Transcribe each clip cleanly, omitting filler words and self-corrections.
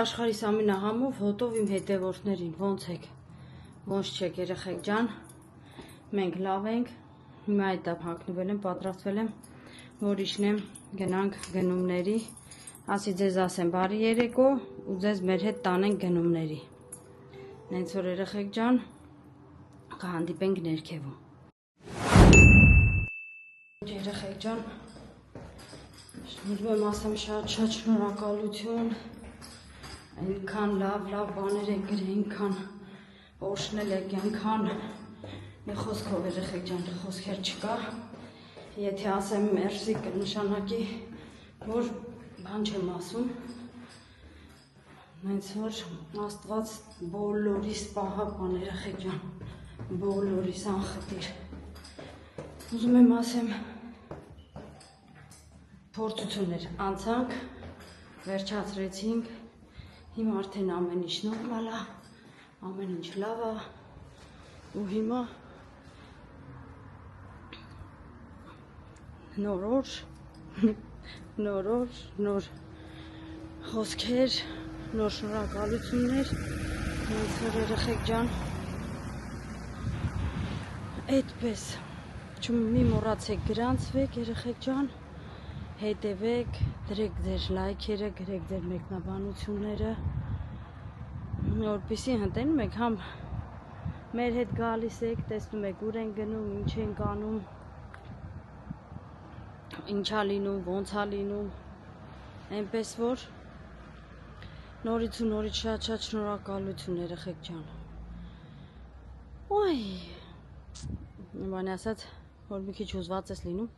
աշխարհիս ամենահամով հոտով իմ հետևորդներին, ոնց եք, ոնց չեք երեխեք ջան, մենք լավ ենք, հիմա այդտեղ հագնվել եմ, պատրաստվել եմ, որ իջնեմ գնանք գնումների, ասի ձեզ ասեմ բարի երեկո ու ձեզ մեր հետ տանենք գնումների, նենց որ երեխեք ջան, կհանդիպենք ներքևում։ Երեխեք ջան, ուզում եմ ասեմ շատ շնորհակալություն, այնքան լավ բաներ եք գրել, այնքան օրհնել եք, այնքան մի խոսքով երեխեք ջան, խոսքեր չկա, եթե ասեմ մերսի կնշանակի, որ բան չեմ ասում, նենց որ Աստված բոլորիս պահապան երեխեք ջան, բոլորիս անխտիր, ուզում եմ ասեմ փորձություններ անցանք, վերջացրեցինք, հիմա արդեն ամեն ինչ նորմալ է, ամեն ինչ լավ է, ու հիմա նոր օր, նոր խոսքեր, նոր շնորհակալություններ, նենց որ երեխեք ջան, այդպես, մի մոռացեք գրանցվեք երեխեք ջան, հետևեք, դրեք ձեր լայքերը, գրեք ձեր մեկնաբանությունները, որպեսզի հտենում եք, համ մեր հետ գալիս եք, տեսնում եք ուր են գնում, ինչ ենք անում, ինչա լինում, ոնց է լինում, այնպես որ նորից ու նորից շատ շնորհակալություն երեխեք ջան։ Ոյ, բանի ասած, որ մի քիչ հուզված ես լինում,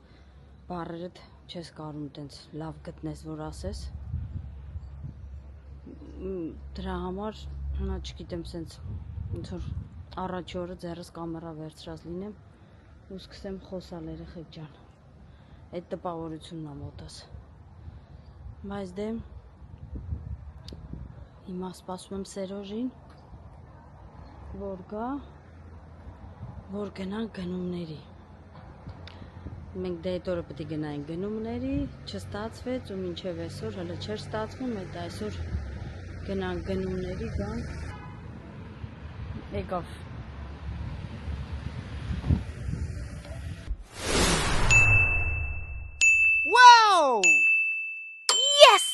բառերդ չես կարում տենց լավ գտնես, որ ասես, դրա համար, հնա չգիտեմ սենց, ոնց որ առաջի օրը ձեռս կամերա վերցրած լինեմ, ու սկսեմ խոսալ երեխեք ջան, այդ տպավորությունն է մոտս, բայց դե, հիմա սպասում եմ Սերոժին, որ գա, որ գնանք գնումների, մենք դե այդ օրը պետք է գնայինք գնումների, չստացվեց ու մինչև այսօր հələ չէր ստացվում, այդ այսօր գնանք գնումների, գանք, եկավ։ Wow! Yes!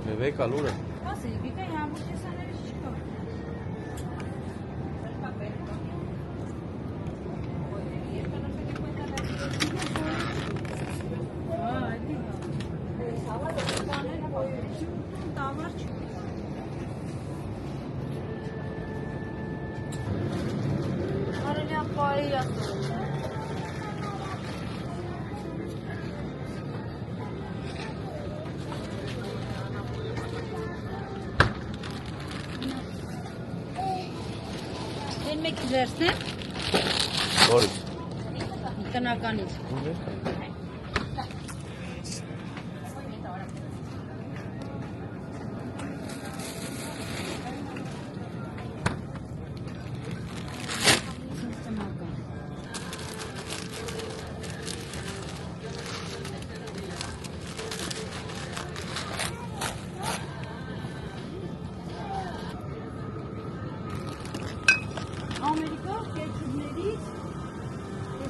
Bebé calura. Ah, sí, vi que ya muchos años chico. Մեկ վերցնեմ։ Որից։ Տնականից։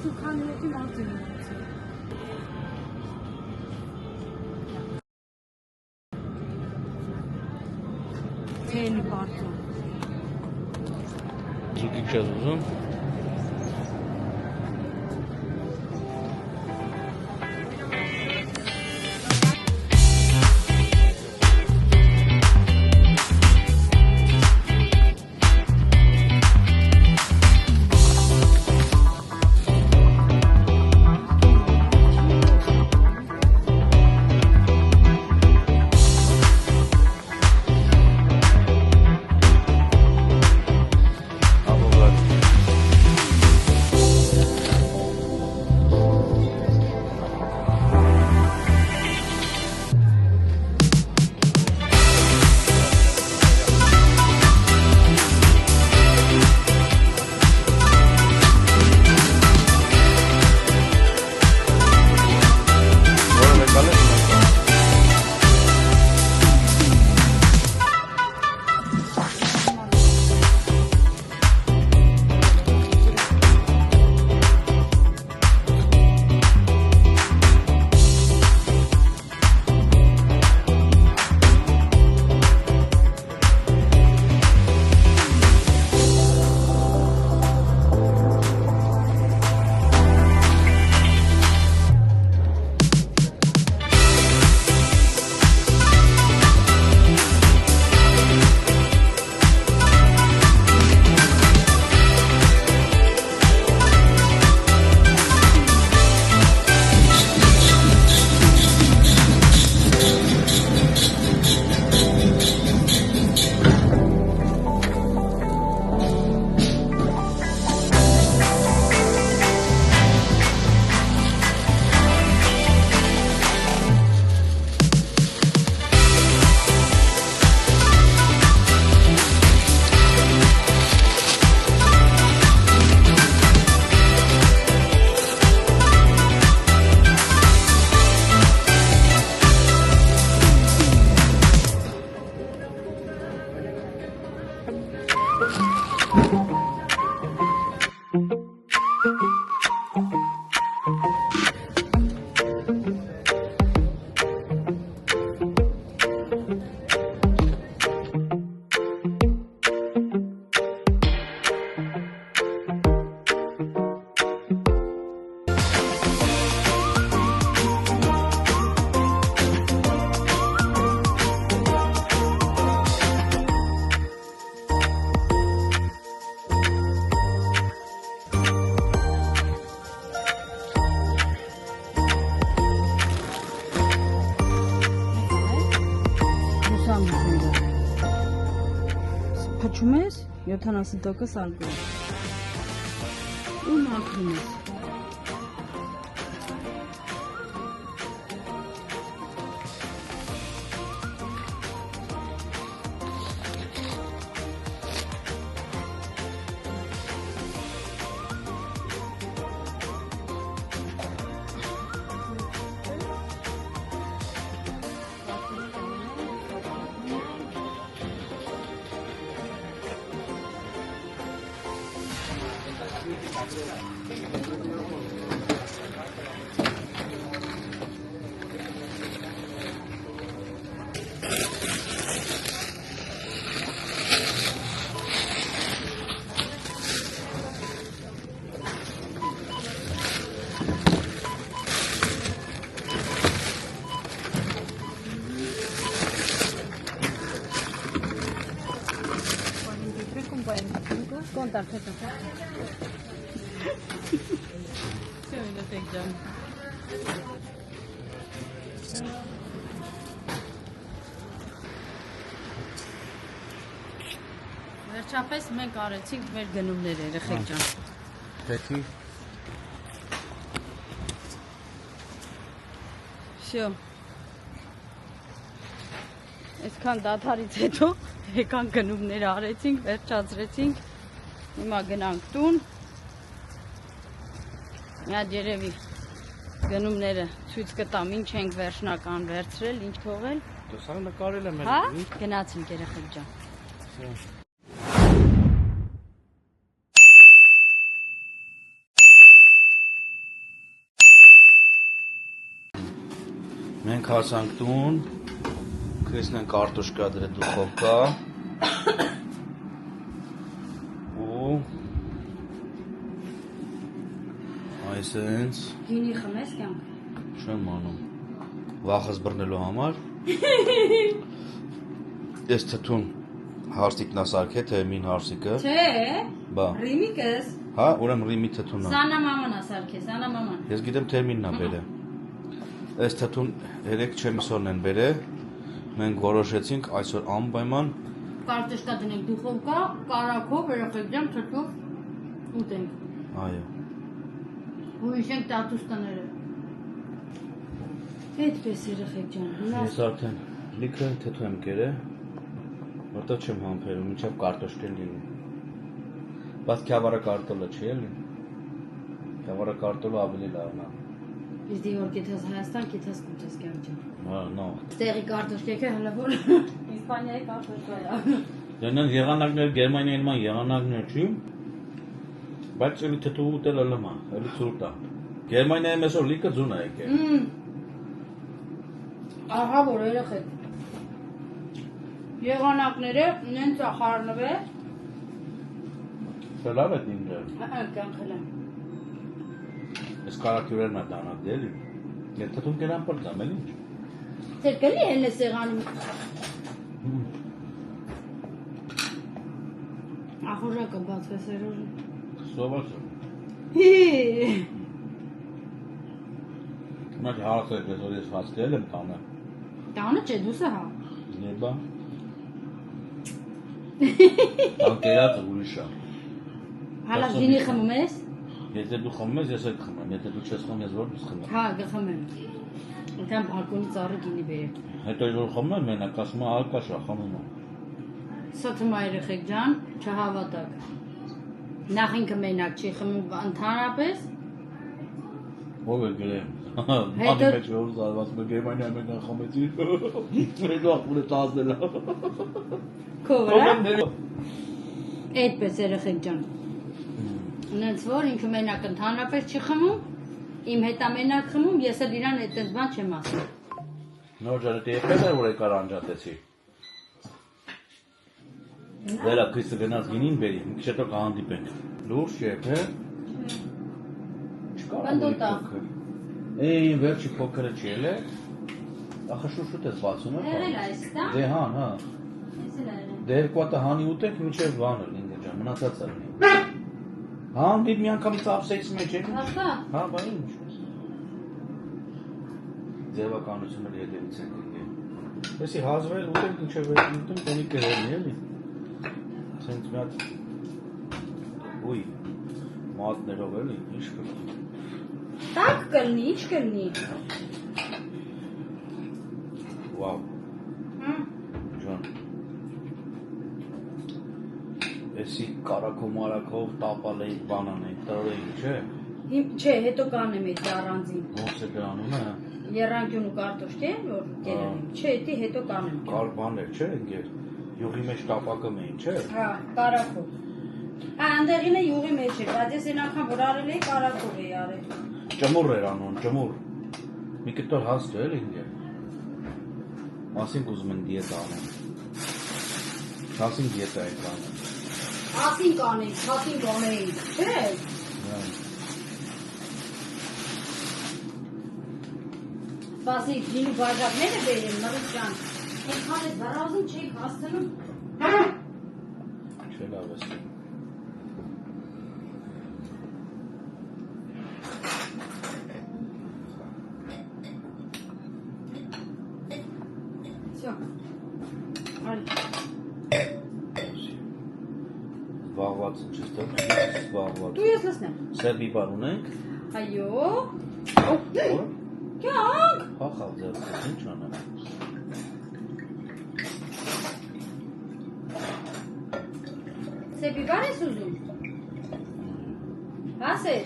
Արդյոք քանի ոտի մարդ է մնացել։ Թելի բարձր։ Ձուկիկ չես ուզում։ Փչում ես 70% ալկոհոլ։ Ու մաքրում ես։ Contar, ¿qué tal? Se me lo tengo ya. Վերջապես մենք արեցինք մեր գնումները, երեխեք ջան։ Պետքի։ Всё։ Այսքան դադարից հետո եկան գնումները արեցինք, վերջացրեցինք։ Հիմա գնանք տուն։ Այդ երևի գնումները ցույց կտամ, ինչ ենք վերջնական վերցրել, ինչ թողել։ Դու սա նկարել եմ։ Հա, գնացինք երեխեք ջան։ Всё։ Մենք հասանք տուն, Քրիսնեն կարտոշկա դրե դուխովկա ու այսենց Գինի խմես կյանք։ չեմ անում վախս բռնելու համար ես թթուն հարսիկն ասարք է, թե մին հարսիկը Չէ, բա, ռիմիկս, հա, ուրեմ ռիմի թթունը Սանա մաման ասարք է, Սանա մաման։ Ես գիտեմ թերմինն է բերը Այս թթուն 3 չեմիսորն են բերը Մենք որոշեցինք այսօր անպայման Կարտոշկա դնենք դուխովկա, կարակով, երեխեք ջան, թթով ուտենք։ Այո Ու իշենք տատուստաները։ Այդպես երեխեք ջան, հիմա Ես արդեն լիքը թթու եմ կերը Որտեղ չեմ համբերում, մինչև կարտոշկեն լինի Բայց քյավարը կարտոլը չի էլի Քյավարը կարտոլը ավելի լավն է Իսկ դի որ կեթաս Հայաստան, կեթաս կուտես կյանք ջան։ Հա, նո Ստեղի կարտոշկեքը հələ որ Իսպանիայի կարտոշկա է։ Դրանց եղանակներ Գերմանիայի նման եղանակներ չի Բայց էլի թթու ուտելը լմա, էլի ցուրտ է Գերմանիայի մեսօր լիքը ձուն է եկել Ահա որ երեխեք Եղանակները նեն ծախարնվե Չէ լավ է դինջը կյանքել եմ Ես կարակյուրերն է դանակ դելի Ես թթուն կերան պրծամ, էլ ինչ Ձեր կլի էլ է սեղանում Ախոժակը բացվե սերոժը Սովաս Մաչ հարցը ես որ ես հասկել եմ տանը Տանը չէ դուսը հա Նեբա Տան կերածը ուրիշ է Հալա գինի խմում ես Եթե դու խմում ես, ես էլ կխմեմ, եթե դու չես խմում, ես որ դուս խմեմ Հա գխմեմ Ութան բալկոնի ծառը գինի բերեք Հետո ես որ խմում եմ, մենակ ասում եմ ալկաշա խմում եմ Սոթմա երեխեք ջան, չհավատակ Նախ ինքը մենակ չի խմում ընդհանրապես Ով է գրեմ Անի մեջ որ զարված մը Գերմանիա մենակ խմեցի Հետո ախուր է տազնելա Քովրա Այդպես երեխեք ջան Նենց որ ինքը մենակ ընդհանրապես չի խմում, իմ հետ ամենակ խմում, ես էլ իրան այդպես բան չեմ ասում։ Նոր ջարետի եպել էր, որ եկար անջատեցի Վերա Քրիստը գնաց գինին բերի, մի քիչ հետո կհանդիպենք Լուրջ եկ, հե? Բնդոտա վերջի փոքրը չի էլ է Ախա շուշուտ ես բացում է Եղել այս դա։ Դե հան, հա Ես էլ եղել։ Դե երկու հատը հանի ուտենք, մինչև բանը լինգը ջան, մնացած է լինի Հան դիպ մի անգամից ապսեից մեջ եք Հաստա։ Հա, բա ինչ Ձևականությունները հետևից են լինի Եսի հազվել ուտենք, ինչև ուտենք, տոնի կերելնի էլի Սենց մի հատ Ուй, մատներով էլի, ինչ կլի Տակ կլնի, ինչ կլնի։ Վավ Ջան Եսի կարակով մարակով տապալ էի բանան էի, տրոր էի, չէ Չէ, հետո կանեմ այդ առանձին։ Ոնց է գրանում է Երանքյուն ու կարտոշկե որ կերել եմ։ Չէ, դի հետո կանեմ։ Կար բան էր, չէ, ընկեր Յուղի մեջ տապակը մեին, չէ Հա, կարակով։ Հա, անդեղին է յուղի մեջ է, բայց ես այն անգամ որ արել էի կարակով էի արել։ Ճմուր էր անուն, ճմուր Մի կտոր հաստ է, էլ ինգեր Ասինք ուզում են դիետա անեն Ասինք դիետա ենք անեն Ասին կանեի, հասին կանեի, չէ։ Սպասի, գինու բաժակները բերեմ, նռուց ջան։ Ենքան է զարազում չեք հասցնում։ Չէ լավ ես Всё։ Արի։ Զբաղված եմ, չստեղ, զբաղված Դու ես լսնեմ։ Սերբի բար ունենք Այո։ Որ Կյանք։ Հախալ ձերքս, ինչ անեմ Սեպի բար ես ուզում։ Հասեր։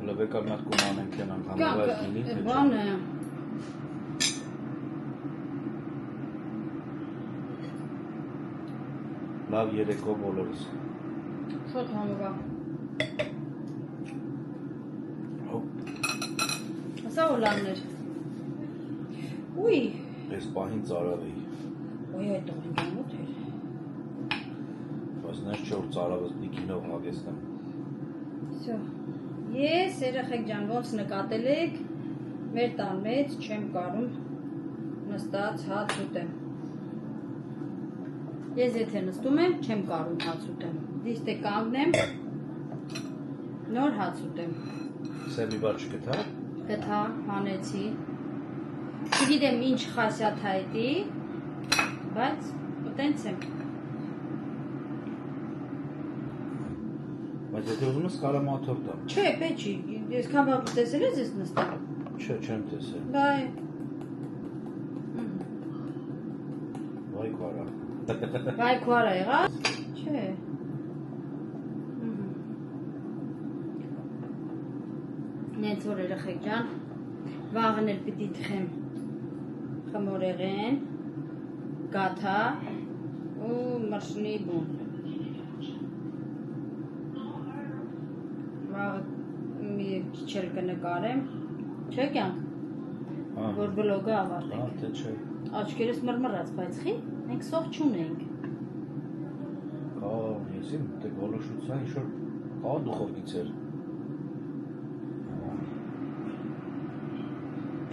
Լվեկա մի հատ կոման ենք են անգամ Կյանք, գինի բան է։ Լավ երեկո բոլորս Խոտ համուվա։ Ասա ոլաններ։ Ուի։ Այս պահին ծարավ էի։ Ոյ այդ տողին գամոտ էր։ Բայց նես չոր ծարավս դիկինով հագեստեմ։ Всё։ Ես երեխեք ջան ոնց նկատել եք, մեր տան մեջ չեմ կարում նստած հաց ուտեմ։ Ես եթե նստում եմ, չեմ կարում հաց ուտեմ։ Դիստե կանգնեմ, նոր հաց ուտեմ։ Սեբի բար չգտա։ Գտա, հանեցի։ Չգիտեմ ինչ խասյաթ է դի, բայց տենց եմ։ Բայց եթե ուզում ես կարամ աթոռ տամ։ Չէ, պետք չի։ Ես քան բան տեսել ես նստել։ Չէ, չեմ տեսել։ Բայ։ Վայ քարա։ Բայ քուարա եղա։ Չէ։ Նենց որ երեխեք ջան, վաղն էլ պիտի թխեմ խմորեղեն, գաթա ու մրշնի բուն։ Վաղը մի քիչ էլ կնկարեմ, չէ կյանք, որ բլոգը ավարտենք։ Թե չէ։ Աչքերս մրմռած, բայց խի, մենք սող չունենք։ Կա, եսի դե գոլոշության ինչ-որ կա դուխովկից էր։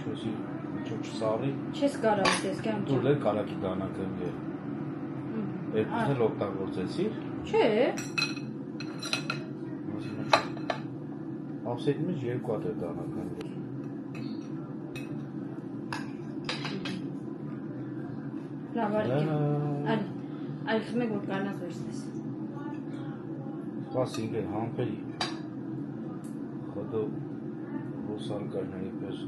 Չոսի ինչ-որ չսարի։ Չես կարող ուտես կյանք Դու ջան։ լեր կարակի դանակը ընգեր։ Երկուսն էլ օգտագործեցիր։ Չէ, Ապսեթի մեջ երկու հատ է դանակը ընգեր։ լավ արի, այլ խմեք որ կանաս վերցնես։ Սպաս ինգեր համպերի։ Խոտո ռուսարկարների պես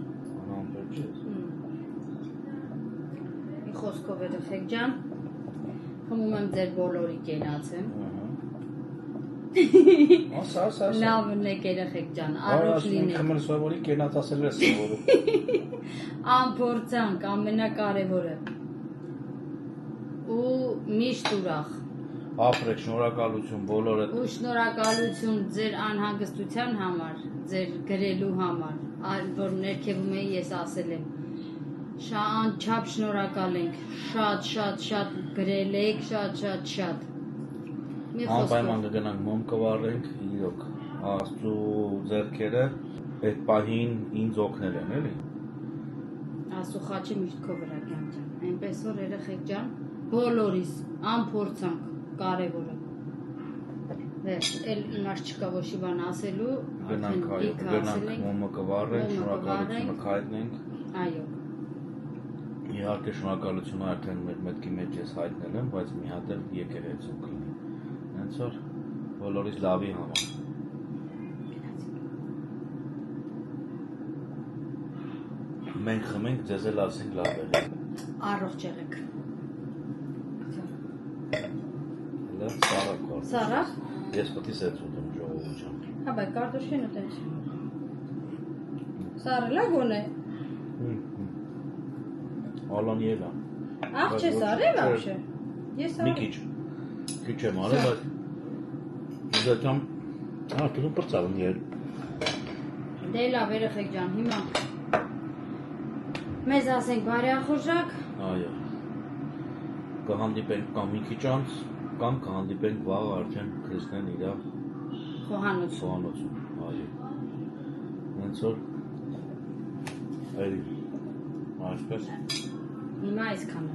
անամպեր չես։ Մի խոսքով երեխեք ջան, խմում եմ ձեր բոլորի կենացեմ։ Ասա։ Լավն եք երեխեք ջան, առողջ լինեք։ Խմել սովորի կենաց ասել ես սովորում։ Անփորձանք, ամենակարևորը։ Ու միշտ ուրախ։ Ապրեք, շնորհակալություն բոլորը։ Ու շնորհակալություն ձեր անհանգստության համար, ձեր գրելու համար, որ ներքևում էի ես ասել եմ։ Անչափ շնորհակալ ենք, շատ գրել եք, շատ։ Մի Անպայման խոսքով։ կգնանք մոմ կվառենք, իրոք Աստծու ձեռքերը այդ պահին ինձ օգնել են, էլի։ Աստու խաչը միշտ քո վրա կյան ջան։ Այնպես որ երեխեք ջան, բոլորիս անփորձանք կարևորը։ Վերջ, էլ իմաստ չկա ոչի բան ասելու, Գնանք այո, կգնանք մոմը կվառենք, շնորհակալությունը կհայտնենք։ Այո։ Իհարկե շնորհակալությունը արդեն մեր մտքի մեջ ես հայտնել եմ, բայց մի հատ էլ եկեղեցու կլինի։ Հենց որ բոլորիս լավի համար։ Մենք խմենք, ձեզ էլ ասենք լավ եղեք։ Առողջ եղեք։ Լավ, սարավ կար։ Սարավ։ Ես պետք է սեծ ուտեմ ժողովուրդ ջան։ Հա բայ կարտոշկեն ուտենց։ Սարը լավ գոնե։ Ալան ելա։ Աղ չէ սարը вообще։ Ես Մի քիչ։ Քիչ եմ արել, բայց դեռ դու պրծավ ել։ Դե լավ երեխեք ջան, հիմա մեզ ասենք բարեախորժակ։ Այո։ Կհանդիպենք կամ մի քիչ անց, կամ կհանդիպենք վաղ արդեն Քրիստեն իրա Խոհանոցում։ Այո։ Հենց որ այլ այսպես Հիմա այսքանը։